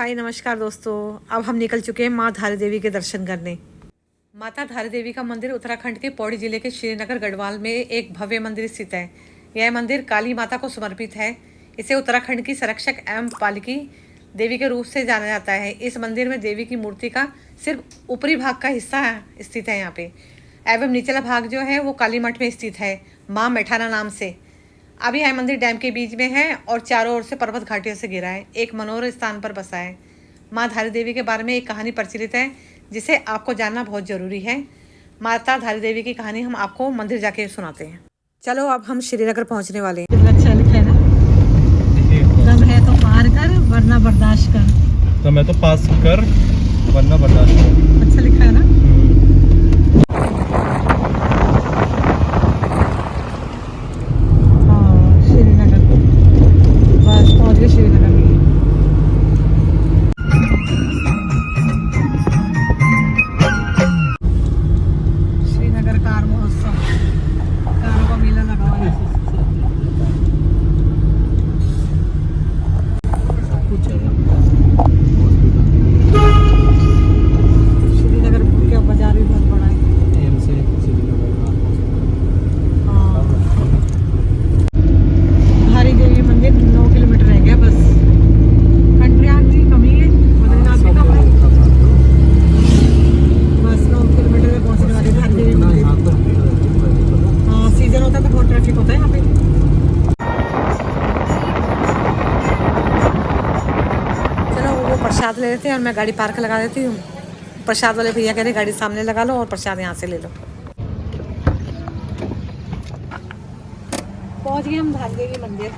हाय नमस्कार दोस्तों। अब हम निकल चुके हैं माँ धारी देवी के दर्शन करने। माता धारी देवी का मंदिर उत्तराखंड के पौड़ी जिले के श्रीनगर गढ़वाल में एक भव्य मंदिर स्थित है। यह मंदिर काली माता को समर्पित है। इसे उत्तराखंड की संरक्षक एवं पालकी देवी के रूप से जाना जाता है। इस मंदिर में देवी की मूर्ति का सिर्फ ऊपरी भाग का हिस्सा स्थित है यहाँ पे, एवं निचला भाग जो है वो काली मठ में स्थित है, माँ मैठाना नाम से। अभी यह मंदिर डैम के बीच में है और चारों ओर से पर्वत घाटियों से घिरा है। एक मनोहर स्थान पर बसा है। माँ धारी देवी के बारे में एक कहानी प्रचलित है जिसे आपको जानना बहुत ज़रूरी है। माता धारी देवी की कहानी हम आपको मंदिर जाके सुनाते हैं। चलो अब हम श्रीनगर पहुंचने वाले हैं। कितना अच्छा लिखा है ना, दम है तो पार कर वरना बर्दाश्त कर। तो मैं तो पास कर वरना बर्दाश्त कर। अच्छा लिखा है ना। प्रसाद ले लेते हैं और मैं गाड़ी पार्क लगा देती हूँ। प्रसाद वाले भैया कह रहे गाड़ी सामने लगा लो और प्रसाद यहाँ से ले लो। पहुँच गए हम धारी देवी मंदिर।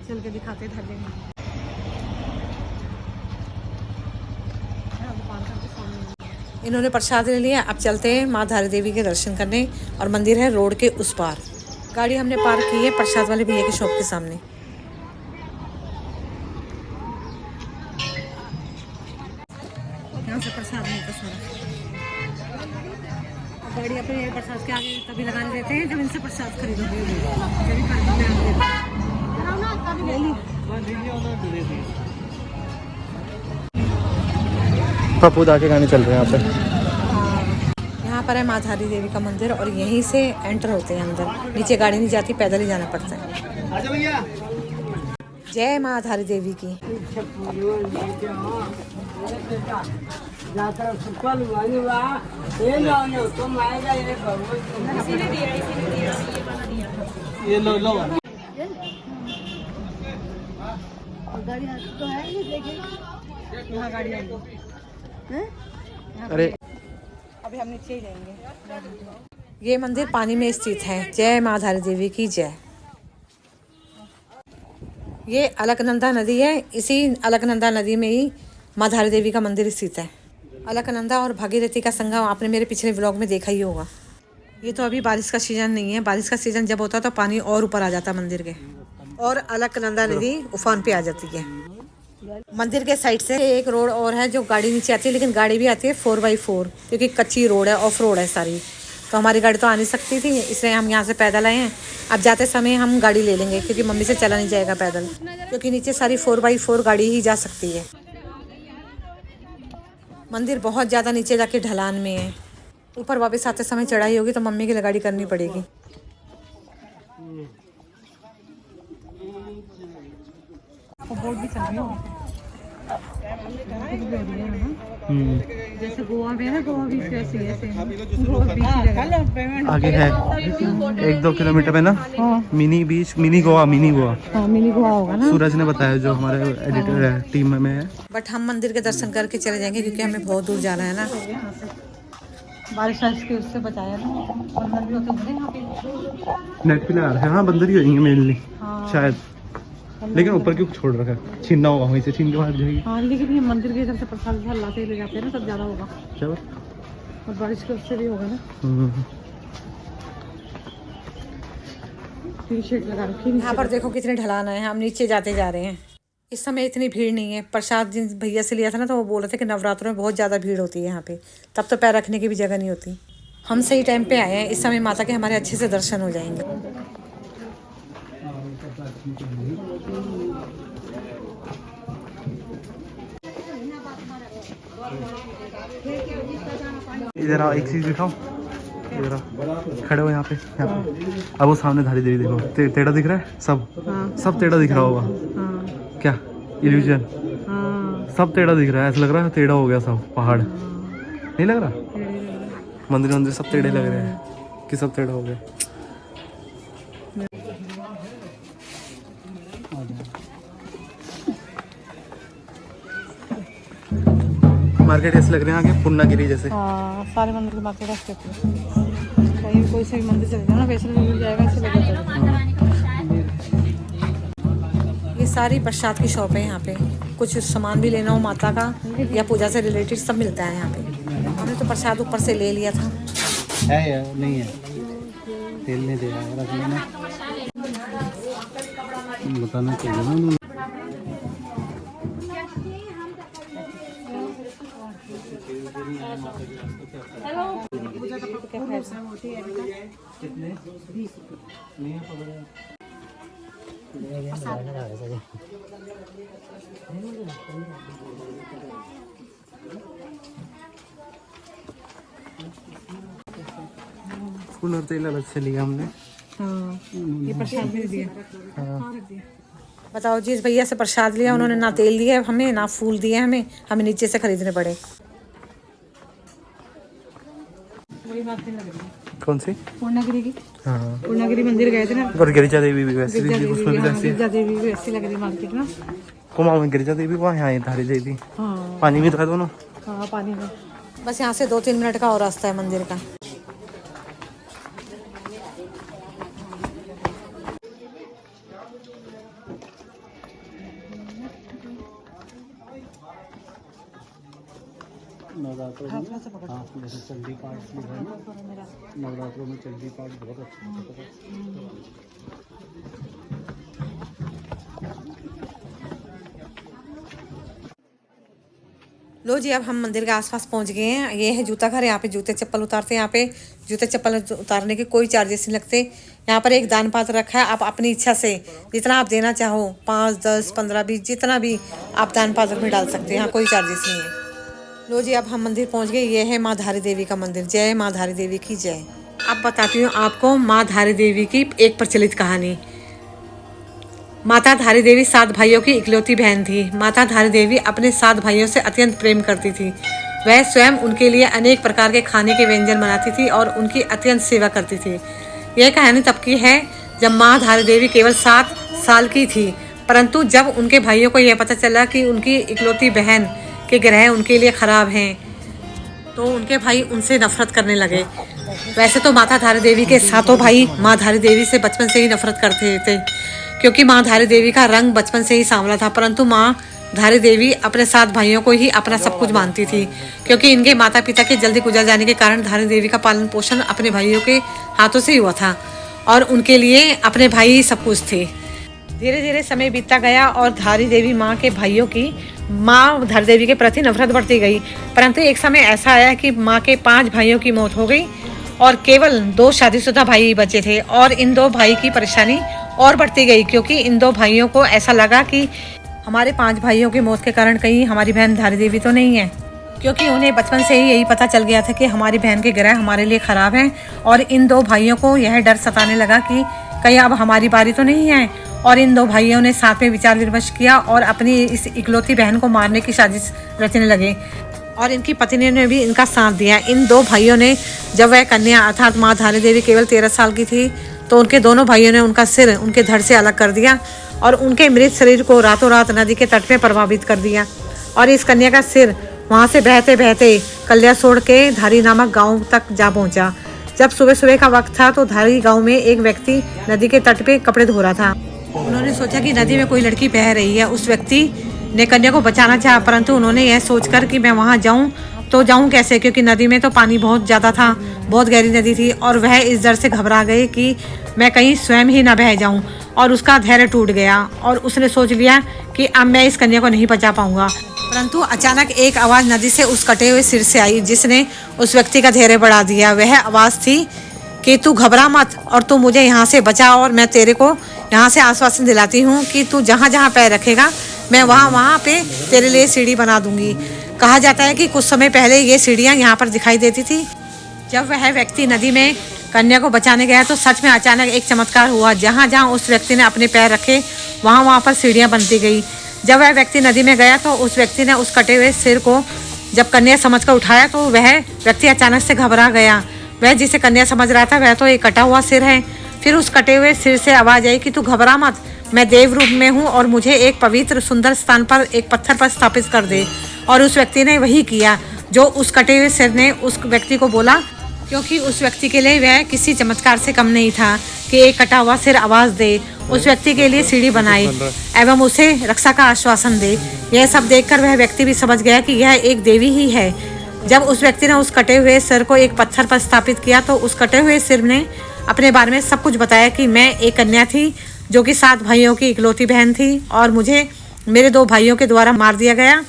चल के दिखाते धारी देवी। इन्होंने प्रसाद ले लिया। अब चलते हैं माँ धारी देवी के दर्शन करने और मंदिर है रोड के उस पार। गाड़ी हमने पार्क की है प्रसाद वाले भैया की शॉप के सामने। यहाँ से प्रसाद मिलता सारा। गाड़ी अपने प्रसाद के आगे तभी लगाने देते हैं जब इनसे प्रसाद खरीदोगे। पप्पू दा के गाने चल रहे हैं यहाँ पे। यहाँ पर है माँ धारी देवी का मंदिर और यहीं से एंटर होते हैं अंदर। नीचे गाड़ी नहीं जाती, पैदल ही जाना पड़ता है। जय माँ धारी देवी की। ये लो लो। गाड़ी तो है ये देखिए, यहाँ गाड़ी आएगी। अरे अभी हम नीचे ही जाएंगे। ये मंदिर पानी में स्थित है। जय माँ धारी देवी की जय। ये अलकनंदा नदी है। इसी अलकनंदा नदी में ही माँ धारी देवी का मंदिर स्थित है। अलकनंदा और भागीरथी का संगम आपने मेरे पिछले व्लॉग में देखा ही होगा। ये तो अभी बारिश का सीजन नहीं है। बारिश का सीजन जब होता है तो पानी और ऊपर आ जाता है मंदिर के, और अलकनंदा नदी उफान पे आ जाती है। मंदिर के साइड से एक रोड और है जो गाड़ी नीचे आती है, लेकिन गाड़ी भी आती है 4x4 क्योंकि कच्ची रोड है, ऑफ रोड है सारी। तो हमारी गाड़ी तो आ नहीं सकती थी, इसलिए हम यहाँ से पैदल आए हैं। अब जाते समय हम गाड़ी ले लेंगे क्योंकि मम्मी से चला नहीं जाएगा पैदल, क्योंकि नीचे सारी 4x4 गाड़ी ही जा सकती है। मंदिर बहुत ज़्यादा नीचे जाके ढलान में है। ऊपर वापस आते समय चढ़ाई होगी तो मम्मी की गाड़ी करनी पड़ेगी। बोर्ड भी चल रही है जैसे गोवा में है ना, गोवा बीच वैसे आगे है 1-2 किलोमीटर में ना। मिनी बीच, मिनी गोवा। मिनी गोवा होगा ना। सूरज ने बताया जो हमारे एडिटर है, टीम में है। बट हम मंदिर के दर्शन करके चले जाएंगे क्योंकि हमें बहुत दूर जाना है ना। बारिश के उससे बचाया ना, बंदर भी होते हैं यहाँ पे। नेट पे आ रहा है। हाँ बंदर ही होंगे मेनली शायद, लेकिन ऊपर क्यों छोड़ रखा है? छीनना होगा, वहीं से छीन के बाहर जाएगी। हाँ लेकिन ये मंदिर के इधर से प्रसाद लाते ले जाते हैं ना, तब ज़्यादा होगा। चलो और बारिश के उससे भी होगा ना। टी-शर्ट लगा रखी। यहाँ पर देखो कितने ढलान है। हम नीचे जाते जा रहे हैं। इस समय इतनी भीड़ नहीं है। प्रसाद जिन भैया से लिया था ना, तो वो बोल रहे थे कि नवरात्रों में बहुत ज़्यादा भीड़ होती है यहाँ पे, तब तो पैर रखने की भी जगह नहीं होती। हम सही टाइम पे आए हैं। इस समय माता के हमारे अच्छे से दर्शन हो जाएंगे। इधर आओ, एक चीज़ दिखाओ, इधर आओ, खड़े हो यहाँ पे। अब वो सामने धारी देवी देखो, टेढ़ा दिख रहा है सब। हाँ, सब टेढ़ा दिख रहा होगा। हाँ, क्या इल्यूजन, हाँ, सब टेढ़ा दिख रहा है, ऐसा लग रहा है टेढ़ा हो गया सब पहाड़, नहीं लग रहा? मंदिर सब टेढ़े लग रहे हैं कि सब टेढ़ा हो गया। मार्केट ऐसे लग रहे हैं आगे पूर्णागिरी जैसे। हाँ, सारे मंदिर के मार्केट ऐसे होते हैं। कहीं कोई से भी मंदिर चले जाओ ना, वैष्णो देवी मिल जाएगा, ऐसे लग जाता है। ये सारी प्रसाद की शॉप है यहाँ पे। कुछ सामान भी लेना हो माता का या पूजा से रिलेटेड सब मिलता है यहाँ पे। हमने तो प्रसाद ऊपर से ले लिया था। है या नहीं है? तेल नहीं दे रहा, रख लेना, बताना चाहिए ना। फूल और तेल अलग से लिया हमने। हाँ, ये प्रसाद भी दिया। बताओ जिस भैया से प्रसाद लिया उन्होंने ना तेल दिया हमें, ना फूल दिए हमें नीचे से खरीदने पड़े। कौन सी? पूर्णागिरी की। हाँ, पूर्णागिरी मंदिर गए थे ना। और गिरिजा देवी भी वैसी, गिरिजा उसमें भी वैसी। गिरिजा देवी भी वैसी लग रही मार्केट ना। कुमाऊं में गिरिजा देवी, वहाँ यहाँ धारी देवी। हाँ, पानी में तो है दोनों। हाँ, पानी में। बस यहाँ से 2-3 मिनट का और रास्ता है मंदिर का। नवरात्रों में, हाँ, जैसे चंडी पाठ भी है ना, नवरात्रों में चंडी पाठ बहुत अच्छा होता है। लो जी, अब हम मंदिर के आसपास पहुंच गए हैं। ये है जूता घर। यहाँ पे जूते चप्पल उतारते हैं। यहाँ पे जूते चप्पल उतारने के कोई चार्जेस नहीं लगते। यहाँ पर एक दान पात्र रखा है, आप अपनी इच्छा से जितना आप देना चाहो, 5, 10, 15, 20 जितना भी आप दान पात्र में डाल सकते हैं। यहाँ कोई चार्जेस नहीं है। लो जी, अब हम मंदिर पहुंच गए। ये है माँ धारी देवी का मंदिर। जय माँ धारी देवी की जय। अब बताती हूँ आपको माँ धारी देवी की एक प्रचलित कहानी। माता धारी देवी 7 भाइयों की इकलौती बहन थी। माता धारी देवी अपने 7 भाइयों से अत्यंत प्रेम करती थी। वह स्वयं उनके लिए अनेक प्रकार के खाने के व्यंजन बनाती थी और उनकी अत्यंत सेवा करती थी। यह कहानी तब की है जब माँ धारी देवी केवल 7 साल की थी, परंतु जब उनके भाइयों को यह पता चला कि उनकी इकलौती बहन के ग्रह उनके लिए खराब हैं, तो उनके भाई उनसे नफरत करने लगे। वैसे तो माता धारी देवी के 7 भाई माँ धारी देवी से बचपन से ही नफरत करते थे, क्योंकि माँ धारी देवी का रंग बचपन से ही सांवला था। परंतु माँ धारी देवी अपने 7 भाइयों को ही अपना सब कुछ मानती थी, क्योंकि इनके माता पिता के जल्दी गुजर जाने के कारण धारी देवी का पालन पोषण अपने भाइयों के हाथों से ही हुआ था और उनके लिए अपने भाई ही सब कुछ थे। धीरे धीरे समय बीतता गया और धारी देवी माँ धारी देवी के प्रति नफरत बढ़ती गई। परंतु एक समय ऐसा आया कि माँ के 5 भाइयों की मौत हो गई और केवल 2 शादीशुदा भाई बचे थे। और इन 2 भाई की परेशानी और बढ़ती गई, क्योंकि इन 2 भाइयों को ऐसा लगा कि हमारे 5 भाइयों की मौत के कारण कहीं हमारी बहन धारी देवी तो नहीं है, क्योंकि उन्हें बचपन से ही यही पता चल गया था कि हमारी बहन के ग्रह हमारे लिए खराब हैं। और इन 2 भाइयों को यह डर सताने लगा कि कहीं अब हमारी बारी तो नहीं है। और इन 2 भाइयों ने साथ में विचार विमर्श किया और अपनी इस इकलौती बहन को मारने की साजिश रचने लगे। और इनकी पत्नी ने भी इनका साथ दिया। इन 2 भाइयों ने, जब वह कन्या अर्थात माँ धारी देवी केवल 13 साल की थी, तो उनके दोनों भाइयों ने उनका सिर उनके धड़ से अलग कर दिया और उनके मृत शरीर को रातों रात नदी के तट पे प्रभावित कर दिया। और इस कन्या का सिर वहाँ से बहते बहते कल्यासोड़ के धारी नामक गांव तक जा पहुँचा। जब सुबह सुबह का वक्त था तो धारी गांव में एक व्यक्ति नदी के तट पे कपड़े धो रहा था। उन्होंने सोचा कि नदी में कोई लड़की बह रही है। उस व्यक्ति ने कन्या को बचाना चाहा, परंतु उन्होंने यह सोचकर कि मैं वहाँ जाऊँ तो जाऊँ कैसे, क्योंकि नदी में तो पानी बहुत ज़्यादा था, बहुत गहरी नदी थी। और वह इस डर से घबरा गए कि मैं कहीं स्वयं ही न बह जाऊँ। और उसका धैर्य टूट गया और उसने सोच लिया कि अब मैं इस कन्या को नहीं बचा पाऊँगा। परंतु अचानक एक आवाज़ नदी से उस कटे हुए सिर से आई, जिसने उस व्यक्ति का धैर्य बढ़ा दिया। वह आवाज़ थी कि तू घबरा मत और तू मुझे यहाँ से बचा, और मैं तेरे को यहाँ से आश्वासन दिलाती हूँ कि तू जहाँ जहाँ पैर रखेगा मैं वहाँ पे तेरे लिए सीढ़ी बना दूंगी। कहा जाता है कि कुछ समय पहले ये सीढ़ियाँ यहाँ पर दिखाई देती थी। जब वह व्यक्ति नदी में कन्या को बचाने गया तो सच में अचानक एक चमत्कार हुआ। जहाँ जहाँ उस व्यक्ति ने अपने पैर रखे वहाँ पर सीढ़ियाँ बनती गई। जब वह व्यक्ति नदी में गया तो उस व्यक्ति ने उस कटे हुए सिर को जब कन्या समझ कर उठाया तो वह व्यक्ति अचानक से घबरा गया। वह जिसे कन्या समझ रहा था वह तो एक कटा हुआ सिर है। फिर उस कटे हुए सिर से आवाज़ आई कि तू घबरा मत, मैं देव रूप में हूँ और मुझे एक पवित्र सुंदर स्थान पर एक पत्थर पर स्थापित कर दे। और उस व्यक्ति ने वही किया जो उस कटे हुए सिर ने उस व्यक्ति को बोला, क्योंकि उस व्यक्ति के लिए वह किसी चमत्कार से कम नहीं था कि एक कटा हुआ सिर आवाज़ दे, उस व्यक्ति के लिए सीढ़ी बनाई एवं उसे रक्षा का आश्वासन दे। यह सब देखकर वह व्यक्ति भी समझ गया कि यह एक देवी ही है। जब उस व्यक्ति ने उस कटे हुए सिर को एक पत्थर पर स्थापित किया तो उस कटे हुए सिर ने अपने बारे में सब कुछ बताया कि मैं एक कन्या थी जो कि 7 भाइयों की इकलौती बहन थी और मुझे मेरे 2 भाइयों के द्वारा मार दिया गया।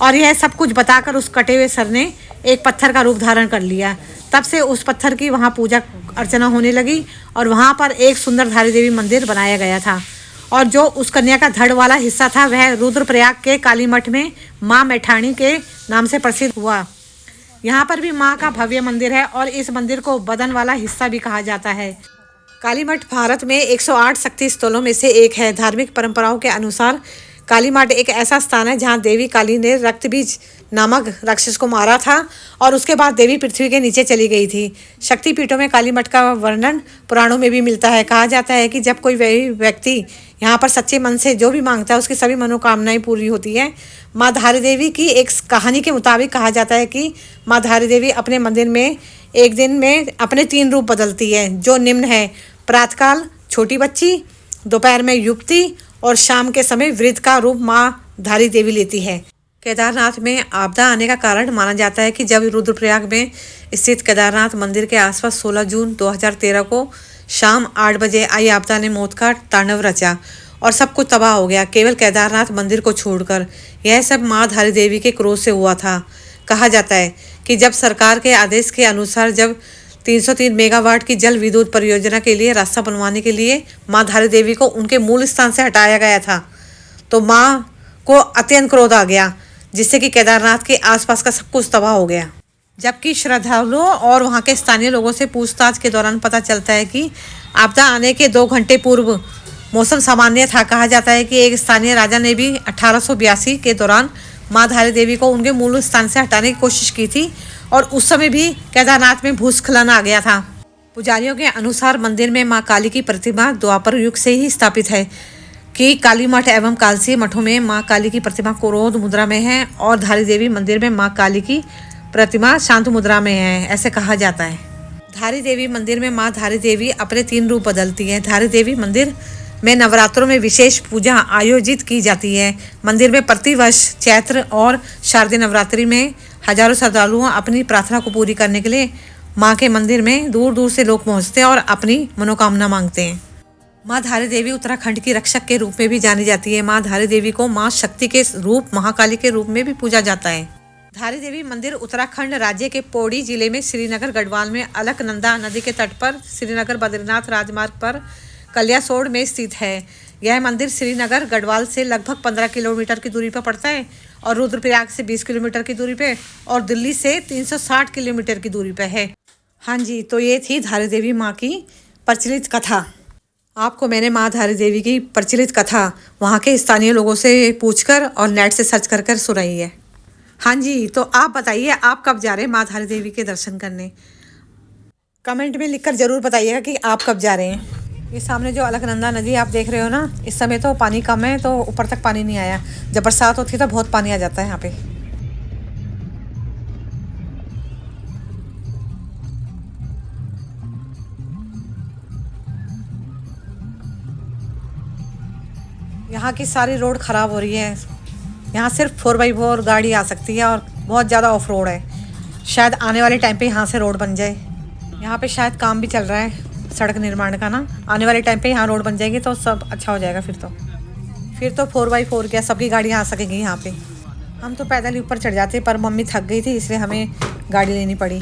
और यह सब कुछ बताकर उस कटे हुए सिर ने एक पत्थर का रूप धारण कर लिया। तब से उस पत्थर की वहाँ पूजा अर्चना होने लगी और वहाँ पर एक सुंदर धारी देवी मंदिर बनाया गया था। और जो उस कन्या का धड़ वाला हिस्सा था वह रुद्रप्रयाग के काली मठ में माँ मैठाणी के नाम से प्रसिद्ध हुआ। यहाँ पर भी माँ का भव्य मंदिर है और इस मंदिर को बदन वाला हिस्सा भी कहा जाता है। काली मठ भारत में 108 शक्ति स्थलों में से एक है। धार्मिक परंपराओं के अनुसार काली मठ एक ऐसा स्थान है जहाँ देवी काली ने रक्तबीज नामक राक्षस को मारा था और उसके बाद देवी पृथ्वी के नीचे चली गई थी। शक्तिपीठों में काली मठ का वर्णन पुराणों में भी मिलता है। कहा जाता है कि जब कोई व्यक्ति यहाँ पर सच्चे मन से जो भी मांगता है उसकी सभी मनोकामनाएं पूरी होती है। माँ धारी देवी की एक कहानी के मुताबिक कहा जाता है कि माँ धारी देवी अपने मंदिर में एक दिन में अपने 3 रूप बदलती है, जो निम्न है: प्रातःकाल छोटी बच्ची, दोपहर में युवती और शाम के समय वृद्ध का रूप माँ धारी देवी लेती है। केदारनाथ में आपदा आने का कारण माना जाता है कि जब रुद्रप्रयाग में स्थित केदारनाथ मंदिर के आसपास 16 जून 2013 को शाम 8 बजे आई आपदा ने मौत का तांडव रचा और सब कुछ तबाह हो गया, केवल केदारनाथ मंदिर को छोड़कर। यह सब माँ धारी देवी के क्रोध से हुआ था। कहा जाता है कि जब सरकार के आदेश के अनुसार जब 303 मेगावाट की जल विद्युत परियोजना के लिए रास्ता बनवाने के लिए माँ धारी देवी को उनके मूल स्थान से हटाया गया था तो माँ को अत्यंत क्रोध आ गया, जिससे कि केदारनाथ के आसपास का सब कुछ तबाह हो गया। जबकि श्रद्धालुओं और वहाँ के स्थानीय लोगों से पूछताछ के दौरान पता चलता है कि आपदा आने के 2 घंटे पूर्व मौसम सामान्य था। कहा जाता है कि एक स्थानीय राजा ने भी 1882 के दौरान माँ धारी देवी को उनके मूल स्थान से हटाने की कोशिश की थी और उस समय भी केदारनाथ में भूस्खलन आ गया था। पुजारियों के अनुसार मंदिर में माँ काली की प्रतिमा द्वापर युग से ही स्थापित है कि काली मठ एवं कालसी मठों में माँ काली की प्रतिमा क्रोध मुद्रा में है और धारी देवी मंदिर में माँ काली की प्रतिमा शांत मुद्रा में है, ऐसे कहा जाता है। धारी देवी मंदिर में माँ धारी देवी अपने 3 रूप बदलती है। धारी देवी मंदिर में नवरात्रों में विशेष पूजा आयोजित की जाती है। मंदिर में प्रतिवर्ष चैत्र और शारदीय नवरात्रि में हजारों श्रद्धालुओं अपनी प्रार्थना को पूरी करने के लिए माँ के मंदिर में दूर दूर से लोग पहुँचते हैं और अपनी मनोकामना मांगते हैं। माँ धारी देवी उत्तराखंड की रक्षक के रूप में भी जानी जाती है। माँ धारी देवी को माँ शक्ति के रूप महाकाली के रूप में भी पूजा जाता है। धारी देवी मंदिर उत्तराखंड राज्य के पौड़ी जिले में श्रीनगर गढ़वाल में अलकनंदा नदी के तट पर श्रीनगर बद्रीनाथ राजमार्ग पर कलियासोड़ में स्थित है। यह मंदिर श्रीनगर गढ़वाल से लगभग 15 किलोमीटर की दूरी पर पड़ता है और रुद्रप्रयाग से 20 किलोमीटर की दूरी पे और दिल्ली से 360 किलोमीटर की दूरी पे है। हाँ जी, तो ये थी धारी देवी माँ की प्रचलित कथा। आपको मैंने माँ धारी देवी की प्रचलित कथा वहाँ के स्थानीय लोगों से पूछकर और नेट से सर्च कर सुनाई है। हाँ जी, तो आप बताइए आप कब जा रहे हैं माँ धारी देवी के दर्शन करने? कमेंट में लिखकर ज़रूर बताइएगा कि आप कब जा रहे हैं। ये सामने जो अलकनंदा नदी आप देख रहे हो ना, इस समय तो पानी कम है तो ऊपर तक पानी नहीं आया। जब बरसात होती है तो बहुत पानी आ जाता है यहाँ पे। यहाँ की सारी रोड ख़राब हो रही है। यहाँ सिर्फ 4x4 गाड़ी आ सकती है और बहुत ज़्यादा ऑफ रोड है। शायद आने वाले टाइम पे यहाँ से रोड बन जाए। यहाँ पे शायद काम भी चल रहा है सड़क निर्माण का ना। आने वाले टाइम पे यहाँ रोड बन जाएगी तो सब अच्छा हो जाएगा। फिर तो 4x4 क्या सबकी गाड़ियाँ आ सकेंगी यहाँ पे। हम तो पैदल ही ऊपर चढ़ जाते पर मम्मी थक गई थी इसलिए हमें गाड़ी लेनी पड़ी।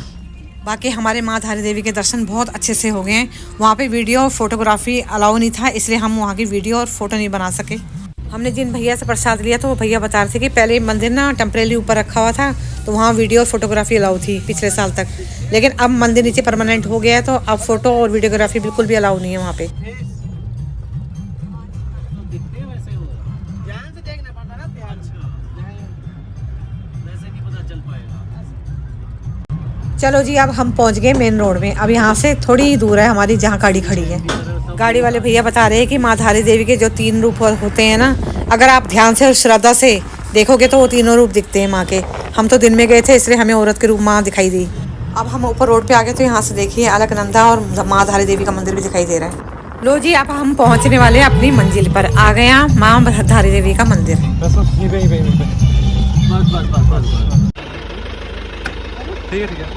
बाकी हमारे माँ धारी देवी के दर्शन बहुत अच्छे से हो गए हैं। वहाँ पे वीडियो और फोटोग्राफी अलाउ नहीं था इसलिए हम वहाँ की वीडियो और फ़ोटो नहीं बना सके। हमने जिन भैया से प्रसाद लिया तो वो भैया बता रहे थे कि पहले मंदिर ना टेम्परेरी ऊपर रखा हुआ था, तो वहाँ वीडियो और फोटोग्राफी अलाउ थी पिछले साल तक, लेकिन अब मंदिर नीचे परमानेंट हो गया है, तो अब फोटो और वीडियोग्राफी बिल्कुल भी अलाउ नहीं है वहाँ पे। चलो जी, अब हम पहुँच गए मेन रोड में। अब यहाँ से थोड़ी ही दूर है हमारी जहाँ गाड़ी खड़ी है। गाड़ी वाले भैया बता रहे हैं कि माँ धारी देवी के जो 3 रूप होते हैं ना, अगर आप ध्यान से और श्रद्धा से देखोगे तो वो तीनों रूप दिखते हैं माँ के। हम तो दिन में गए थे इसलिए हमें औरत के रूप माँ दिखाई दी। अब हम ऊपर रोड पे आ गए तो यहाँ से देखिए अलकनंदा और माँ धारी देवी का मंदिर भी दिखाई दे रहा है। लो जी, अब हम पहुँचने वाले हैं अपनी मंजिल पर। आ गया माँ धारी देवी का मंदिर। ठीक है।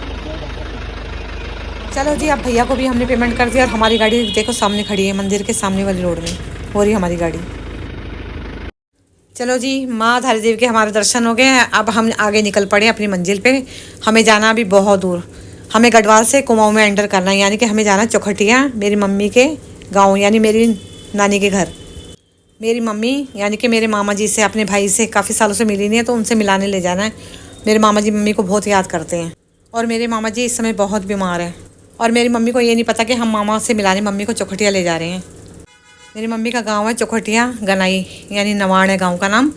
चलो जी, अब भैया को भी हमने पेमेंट कर दिया और हमारी गाड़ी देखो सामने खड़ी है, मंदिर के सामने वाली रोड में हो रही हमारी गाड़ी। चलो जी, माँ धारी देवी के हमारे दर्शन हो गए हैं। अब हम आगे निकल पड़े अपनी मंजिल पे। हमें जाना अभी बहुत दूर। हमें गढ़वाल से कुमाऊँ में एंटर करना है, यानी कि हमें जाना चौखटिया, मेरी मम्मी के गाँव, यानी मेरी नानी के घर। मेरी मम्मी यानी कि मेरे मामा जी से, अपने भाई से काफ़ी सालों से मिली नहीं है, तो उनसे मिलाने ले जाना है। मेरे मामा जी मम्मी को बहुत याद करते हैं और मेरे मामा जी इस समय बहुत बीमार हैं, और मेरी मम्मी को ये नहीं पता कि हम मामा से मिलाने मम्मी को चौखटिया ले जा रहे हैं। मेरी मम्मी का गांव है चौखटिया गनाई, यानी नवाण है गांव का नाम।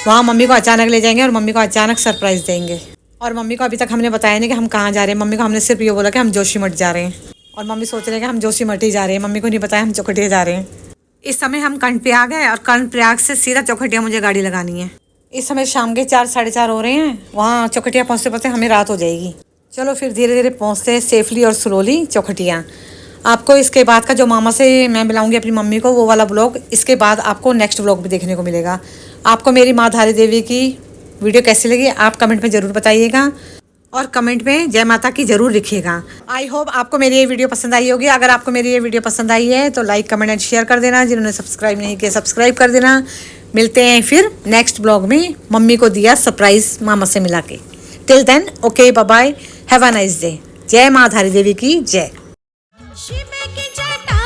वहाँ मम्मी को अचानक ले जाएंगे और मम्मी को अचानक सरप्राइज़ देंगे। और मम्मी को अभी तक हमने बताया नहीं कि हम कहाँ जा रहे हैं। मम्मी को हमने सिर्फ ये बोला कि हम जोशीमठ जा रहे हैं, और मम्मी सोच रहे हैं कि हम जोशीमठ ही जा रहे हैं। मम्मी को नहीं बताया हम चौखटिया जा रहे हैं। इस समय हम कर्णप्रयाग है और कर्णप्रयाग से सीधा चौखटिया मुझे गाड़ी लगानी है। इस समय शाम के 4 साढ़े 4 हो रहे हैं। वहाँ चौखटिया पहुँचते पहुँचते हमें रात हो जाएगी। चलो फिर धीरे धीरे पहुँचते हैं सेफली और स्लोली चौखटिया। आपको इसके बाद का जो मामा से मैं मिलाऊंगी अपनी मम्मी को, वो वाला ब्लॉग इसके बाद आपको नेक्स्ट ब्लॉग भी देखने को मिलेगा। आपको मेरी माँ धारी देवी की वीडियो कैसी लगी आप कमेंट में ज़रूर बताइएगा, और कमेंट में जय माता की ज़रूर लिखिएगा। आई होप आपको मेरी ये वीडियो पसंद आई होगी। अगर आपको मेरी ये वीडियो पसंद आई है तो लाइक कमेंट एंड शेयर कर देना। जिन्होंने सब्सक्राइब नहीं किया सब्सक्राइब कर देना। मिलते हैं फिर नेक्स्ट ब्लॉग में, मम्मी को दिया सरप्राइज़ मामा से मिला के। Till then okay, bye bye, have a nice day. जय माँ धारी देवी की जय। शिव की जटा